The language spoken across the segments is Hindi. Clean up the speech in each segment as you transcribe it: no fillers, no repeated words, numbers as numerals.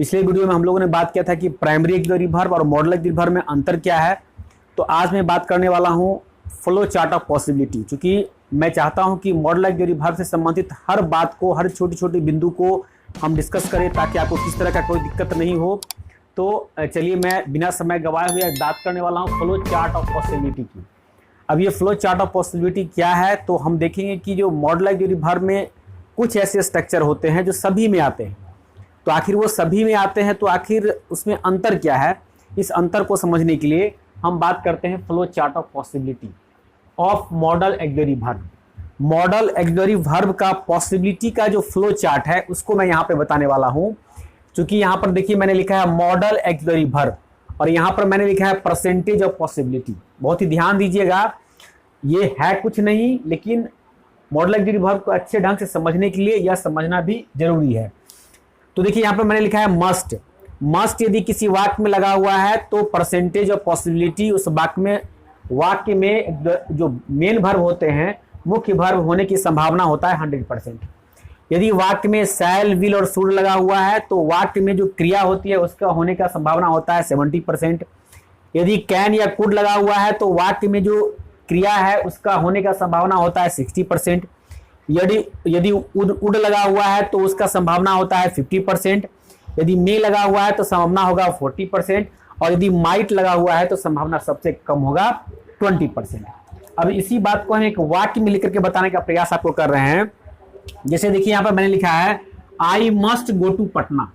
पिछले वीडियो में हम लोगों ने बात किया था कि प्राइमरी एक्सिलरी वर्ब और मॉडल एक्सिलरी वर्ब में अंतर क्या है। तो आज मैं बात करने वाला हूं फ्लो चार्ट ऑफ पॉसिबिलिटी, क्योंकि मैं चाहता हूं कि मॉडल एक्सिलरी वर्ब से संबंधित हर बात को, हर छोटी छोटी बिंदु को हम डिस्कस करें ताकि आपको किस तरह का कोई दिक्कत नहीं हो। तो चलिए मैं बिना समय गवाए हुए बात करने वाला हूँ फ्लो चार्ट ऑफ पॉसिबिलिटी की। अब ये फ्लो चार्ट ऑफ पॉसिबिलिटी क्या है, तो हम देखेंगे कि जो मॉडल एक्सिलरी वर्ब में कुछ ऐसे स्ट्रक्चर होते हैं जो सभी में आते हैं। तो आखिर वो सभी में आते हैं तो आखिर उसमें अंतर क्या है, इस अंतर को समझने के लिए हम बात करते हैं flow chart of possibility of model axillary verb. Model axillary verb का पॉसिबिलिटी का जो फ्लो चार्ट है उसको मैं यहाँ पे बताने वाला हूँ। क्योंकि यहाँ पर देखिए मैंने लिखा है मॉडल एक्सिलरी वर्ब और यहाँ पर मैंने लिखा है परसेंटेज ऑफ पॉसिबिलिटी। बहुत ही ध्यान दीजिएगा, ये है कुछ नहीं, लेकिन मॉडल एक्सिलरी वर्ब को अच्छे ढंग से समझने के लिए यह समझना भी जरूरी है। तो देखिए यहाँ पर मैंने लिखा है मस्ट। मस्ट यदि किसी वाक्य में लगा हुआ है तो परसेंटेज ऑफ पॉसिबिलिटी उस वाक्य में जो मेन वर्ब होते हैं, मुख्य वर्ब होने की संभावना होता है 100%। यदि वाक्य में शैल, विल और शुड लगा हुआ है तो वाक्य में जो क्रिया होती है उसका होने का संभावना होता है 70%। यदि कैन या कुड लगा हुआ है तो वाक्य में जो क्रिया है उसका होने का संभावना होता है 60%। यदि उड लगा हुआ है तो उसका संभावना होता है 50%। यदि मे लगा हुआ है तो संभावना होगा 40%। और यदि माइट लगा हुआ है तो संभावना सबसे कम होगा 20%। अब इसी बात को हम एक वाक्य में लिख के बताने का प्रयास आपको कर रहे हैं। जैसे देखिए यहाँ पर मैंने लिखा है I must go to Patna.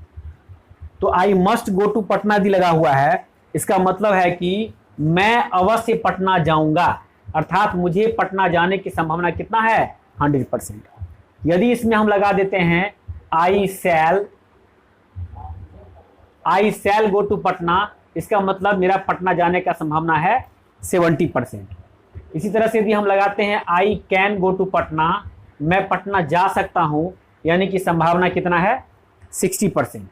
तो I must go to Patna यदि लगा हुआ है, इसका मतलब है कि मैं अवश्य पटना जाऊंगा, अर्थात मुझे पटना जाने की संभावना कितना है 100%। यदि इसमें हम लगा देते हैं आई शैल गो टू पटना, इसका मतलब मेरा पटना जाने का संभावना है 70%। इसी तरह से यदि हम लगाते हैं I can go to Patna, मैं पटना जा सकता हूं, यानी कि संभावना कितना है 60%।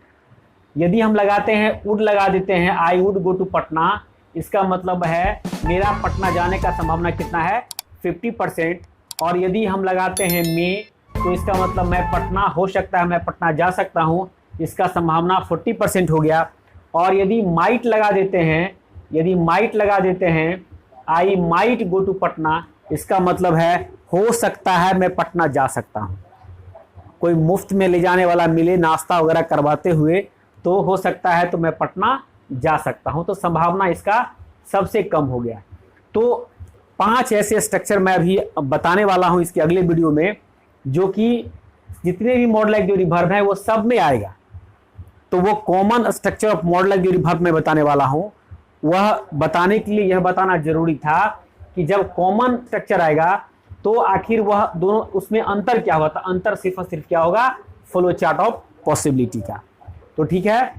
यदि हम लगाते हैं वुड लगा देते हैं I would go to Patna, इसका मतलब है मेरा पटना जाने का संभावना कितना है 50%। और यदि हम लगाते हैं मे, तो इसका मतलब मैं पटना हो सकता है, मैं पटना जा सकता हूं, इसका संभावना 40% हो गया। और यदि माइट लगा देते हैं I might go to Patna, इसका मतलब है हो सकता है मैं पटना जा सकता हूं। कोई मुफ्त में ले जाने वाला मिले नाश्ता वगैरह करवाते हुए, तो हो सकता है तो मैं पटना जा सकता हूं। तो संभावना इसका सबसे कम हो गया। तो 5 ऐसे स्ट्रक्चर मैं अभी बताने वाला हूं इसके अगले वीडियो में, जो कि जितने भी मॉडल एक्सिलरी वर्ब है वो सब में आएगा। तो वो common structure of model axillary verb मैं बताने वाला हूं। वह बताने के लिए यह बताना जरूरी था कि जब कॉमन स्ट्रक्चर आएगा तो आखिर वह दोनों उसमें अंतर क्या होगा। अंतर सिर्फ और सिर्फ क्या होगा, फ्लो चार्ट ऑफ पॉसिबिलिटी का। तो ठीक है,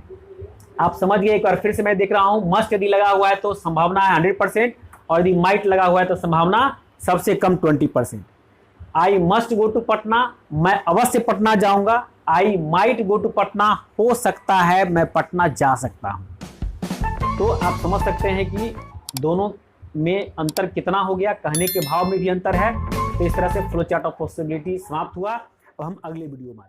आप समझ गए। एक बार फिर से मैं देख रहा हूं, मस्ट यदि लगा हुआ है तो संभावना है 100%, और यदि माइट लगा हुआ है तो संभावना सबसे कम 20%। I must go to Patna, मैं अवश्य पटना जाऊंगा। I might go to Patna, हो सकता है मैं पटना जा सकता हूं। तो आप समझ सकते हैं कि दोनों में अंतर कितना हो गया, कहने के भाव में भी अंतर है। तो इस तरह से फ्लो चार्ट ऑफ पॉसिबिलिटी समाप्त हुआ। अब हम अगले वीडियो में